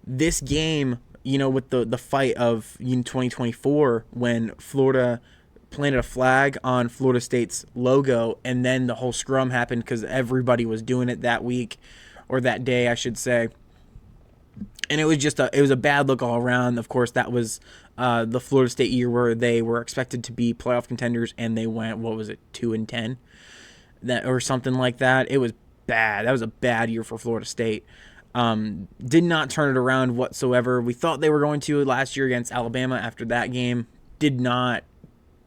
this game, with the fight of 2024 when Florida planted a flag on Florida State's logo, and then the whole scrum happened because everybody was doing it that week, or that day, I should say. And it was a bad look all around. Of course, that was the Florida State year where they were expected to be playoff contenders, and they went, 2-10, that or something like that. It was bad. That was a bad year for Florida State. Did not turn it around whatsoever. We thought they were going to last year against Alabama after that game. Did not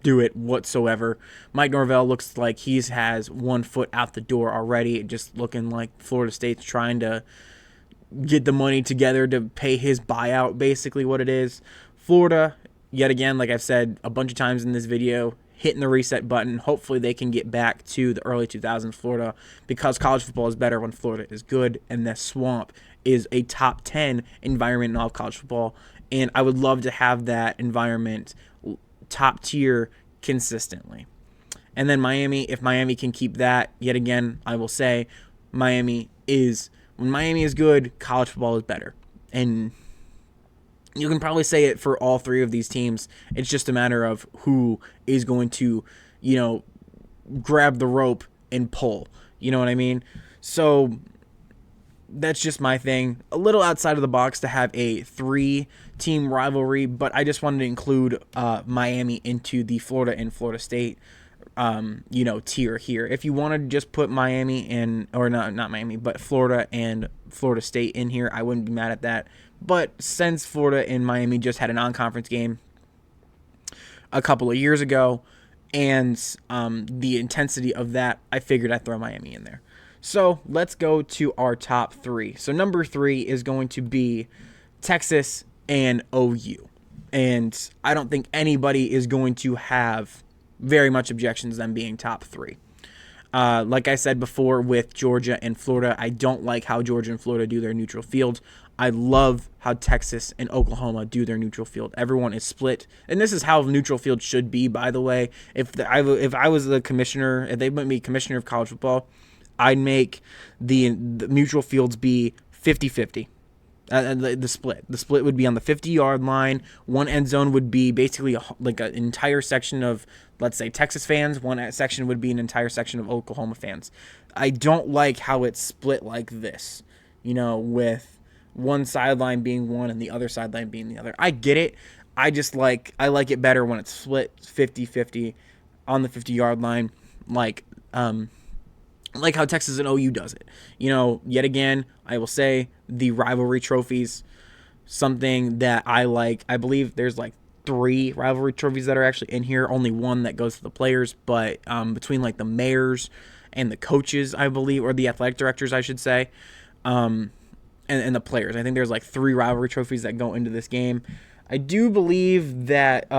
do it whatsoever. Mike Norvell looks like he has one foot out the door already, just looking like Florida State's trying to get the money together to pay his buyout, basically what it is. Florida, yet again, like I've said a bunch of times in this video, hitting the reset button. Hopefully they can get back to the early 2000s Florida, because college football is better when Florida is good, and the swamp is a top 10 environment in all of college football, and I would love to have that environment top tier consistently. And then Miami, if Miami can keep that, yet again, I will say when Miami is good, college football is better. And you can probably say it for all three of these teams. It's just a matter of who is going to, grab the rope and pull. You know what I mean? So that's just my thing. A little outside of the box to have a 3-team rivalry, but I just wanted to include Miami into the Florida and Florida State tier here. If you wanted to just put Miami in, or not Miami, but Florida and Florida State in here, I wouldn't be mad at that. But since Florida and Miami just had a non-conference game a couple of years ago, and the intensity of that, I figured I'd throw Miami in there. So let's go to our top 3. So number 3 is going to be Texas and OU. And I don't think anybody is going to have very much objections them being top 3. Like I said before with Georgia and Florida, I don't like how Georgia and Florida do their neutral field. I love how Texas and Oklahoma do their neutral field. Everyone is split, and this is how neutral field should be, by the way. If I was the commissioner, if they made me commissioner of college football, I'd make the neutral fields be 50-50. The split would be on the 50-yard line. One end zone would be basically like an entire section of, let's say, Texas fans. One section would be an entire section of Oklahoma fans. I don't like how it's split like this, with one sideline being one and the other sideline being the other. I get it. I like it better when it's split 50-50 on the 50-yard line, like how Texas and OU does it. Yet again, I will say the rivalry trophies, something that I like. I believe there's 3 rivalry trophies that are actually in here. Only one that goes to the players, but between the mayors and the coaches, I believe, or the athletic directors, I should say, and the players. I think there's 3 rivalry trophies that go into this game. I do believe that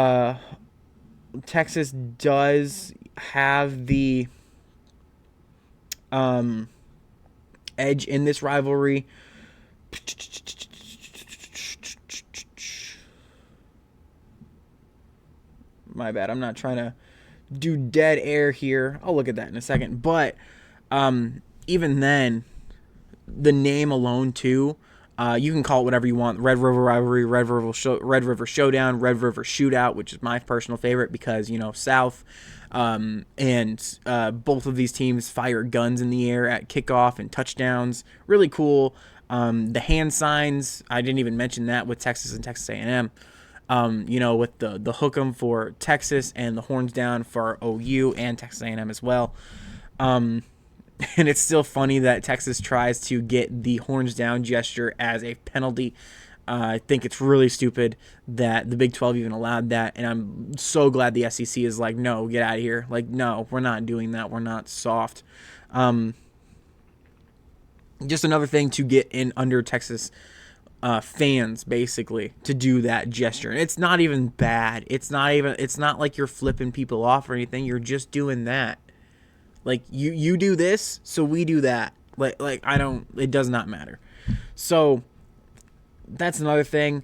Texas does have the edge in this rivalry. My bad. I'm not trying to do dead air here. I'll look at that in a second. But even then, the name alone too, you can call it whatever you want. Red River Rivalry, Red River Showdown, Red River Shootout, which is my personal favorite because, South. And both of these teams fire guns in the air at kickoff and touchdowns. Really cool. The hand signs, I didn't even mention that with Texas and Texas A&M. With the hook 'em for Texas and the horns down for OU and Texas A&M as well. And it's still funny that Texas tries to get the horns down gesture as a penalty. I think it's really stupid that the Big 12 even allowed that, and I'm so glad the SEC is like, no, get out of here. No, we're not doing that. We're not soft. Just another thing to get in under Texas fans, basically, to do that gesture. And it's not even bad. It's not like you're flipping people off or anything. You're just doing that. You do this, so we do that. It does not matter. So that's another thing.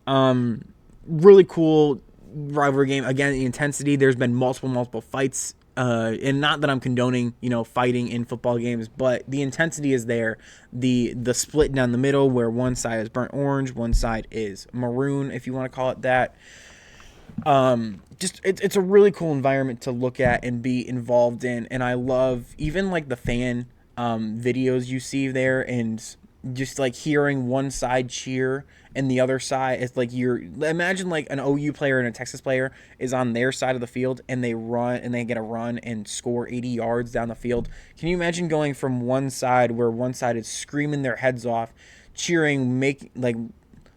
Really cool rivalry game. Again, the intensity. There's been multiple fights. And not that I'm condoning, fighting in football games, but the intensity is there. The split down the middle where one side is burnt orange, one side is maroon, if you want to call it that. It's a really cool environment to look at and be involved in, and I love even the fan videos you see there, and just hearing one side cheer and the other side. It's imagine an OU player and a Texas player is on their side of the field and they get a run and score 80 yards down the field. Can you imagine going from one side where one side is screaming their heads off, cheering,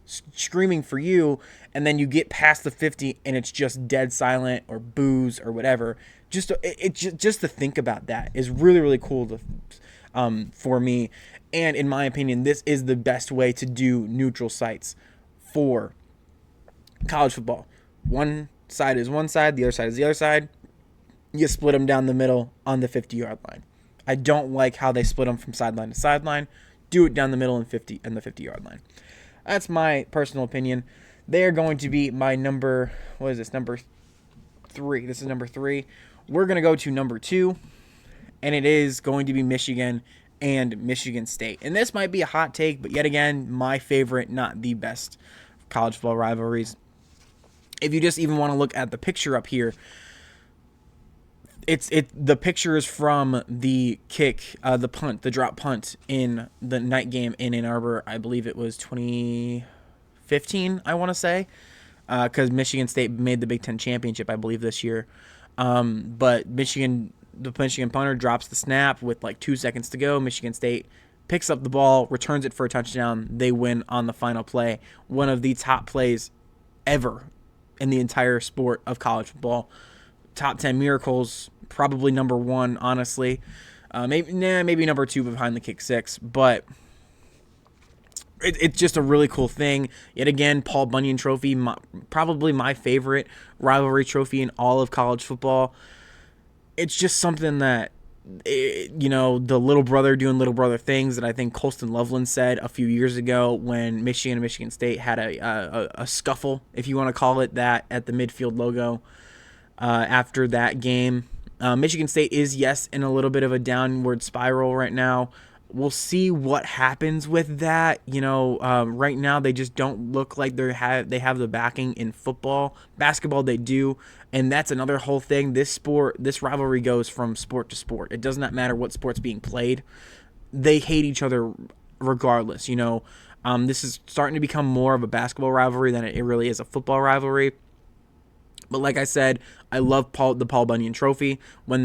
screaming for you, and then you get past the 50 and it's just dead silent or boos or whatever. Just to think about that is really, really cool for me. And in my opinion, this is the best way to do neutral sites for college football. One side is one side, the other side is the other side. You split them down the middle on the 50-yard line. I don't like how they split them from sideline to sideline. Do it down the middle and the 50-yard line. That's my personal opinion. They are going to be my number 3. This is number 3. We're going to go to number 2, and it is going to be Michigan and Michigan State. And this might be a hot take, but yet again, my favorite, not the best college football rivalries. If you just even want to look at the picture up here, the picture is from the kick, the drop punt in the night game in Ann Arbor. I believe it was 2015, I want to say, because Michigan State made the Big Ten championship, I believe, this year. But the Michigan punter drops the snap with 2 seconds to go. Michigan State picks up the ball, returns it for a touchdown. They win on the final play. One of the top plays ever in the entire sport of college football. Top 10 miracles, probably number 1, honestly. Maybe number 2 behind the kick 6. But it's just a really cool thing. Yet again, Paul Bunyan Trophy, probably my favorite rivalry trophy in all of college football. It's just something that, the little brother doing little brother things that I think Colston Loveland said a few years ago when Michigan and Michigan State had a scuffle, if you want to call it that, at the midfield logo after that game. Michigan State is, yes, in a little bit of a downward spiral right now. We'll see what happens with that. Right now they just don't look like they have the backing in football. Basketball they do, and that's another whole thing. This rivalry goes from sport to sport. It does not matter what sport's being played. They hate each other regardless. This is starting to become more of a basketball rivalry than it really is a football rivalry. But like I said, I love the Paul Bunyan Trophy when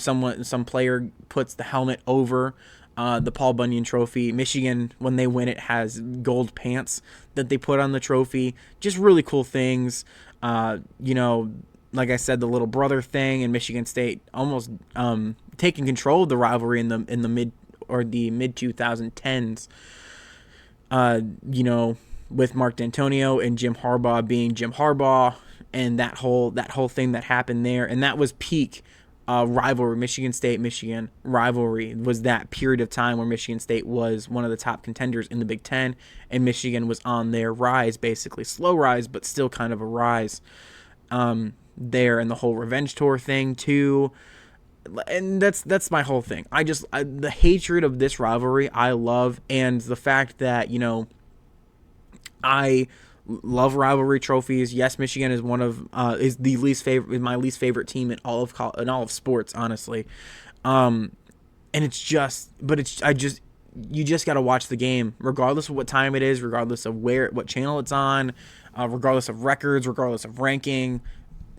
some player puts the helmet over the Paul Bunyan Trophy. Michigan, when they win it, has gold pants that they put on the trophy. Just really cool things. Like I said, the little brother thing, and Michigan State almost taking control of the rivalry in the mid 2010s. With Mark D'Antonio and Jim Harbaugh being Jim Harbaugh, and that whole thing that happened there, and that was peak rivalry. Michigan State-Michigan rivalry was that period of time where Michigan State was one of the top contenders in the Big Ten, and Michigan was on their rise, basically slow rise, but still kind of a rise there, and the whole revenge tour thing too. And that's my whole thing. The hatred of this rivalry I love, and the fact that I love rivalry trophies. Yes, Michigan is is my least favorite team in all of sports, honestly. And you just got to watch the game, regardless of what time it is, regardless of what channel it's on, regardless of records, regardless of ranking,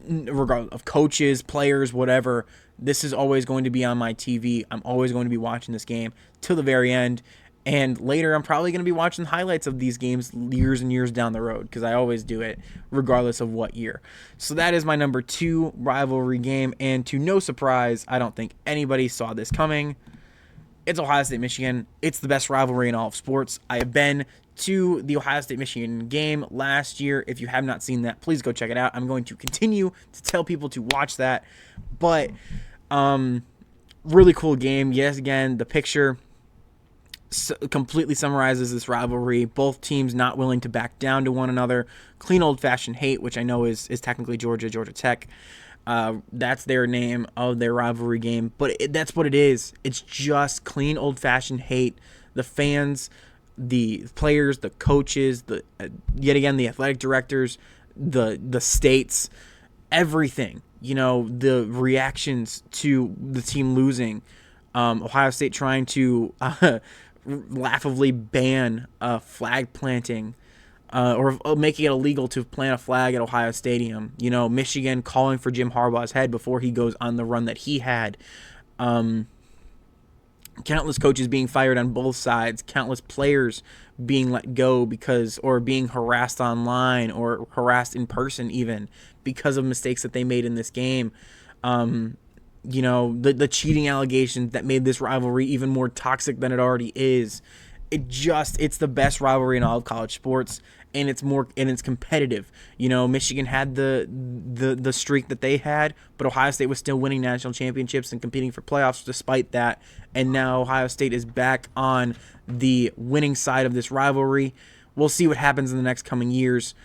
regardless of coaches, players, whatever. This is always going to be on my TV. I'm always going to be watching this game till the very end. And later, I'm probably going to be watching highlights of these games years and years down the road, because I always do it regardless of what year. So that is my number 2 rivalry game. And to no surprise, I don't think anybody saw this coming. It's Ohio State-Michigan. It's the best rivalry in all of sports. I have been to the Ohio State-Michigan game last year. If you have not seen that, please go check it out. I'm going to continue to tell people to watch that. But really cool game. Yes, again, the picture completely summarizes this rivalry. Both teams not willing to back down to one another. Clean old-fashioned hate, which I know is technically Georgia Tech. That's their name of their rivalry game, but that's what it is. It's just clean old-fashioned hate. The fans, the players, the coaches, yet again the athletic directors, the states, everything. The reactions to the team losing. Ohio State trying to laughably ban flag planting, or making it illegal to plant a flag at Ohio Stadium. Michigan calling for Jim Harbaugh's head before he goes on the run that he had. Countless coaches being fired on both sides. Countless players being let go or being harassed online or harassed in person even because of mistakes that they made in this game. The cheating allegations that made this rivalry even more toxic than it already is. It's the best rivalry in all of college sports, and it's competitive. Michigan had the streak that they had, but Ohio State was still winning national championships and competing for playoffs despite that. And now Ohio State is back on the winning side of this rivalry. We'll see what happens in the next coming years.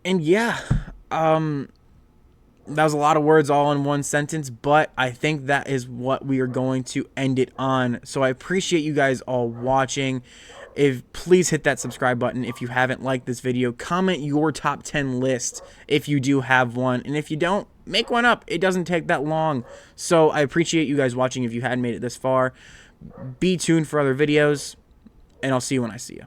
And yeah, that was a lot of words all in one sentence, but I think that is what we are going to end it on. So I appreciate you guys all watching. Please hit that subscribe button if you haven't liked this video. Comment your top 10 list if you do have one, and if you don't, make one up. It doesn't take that long. So I appreciate you guys watching if you hadn't made it this far. Be tuned for other videos, and I'll see you when I see you.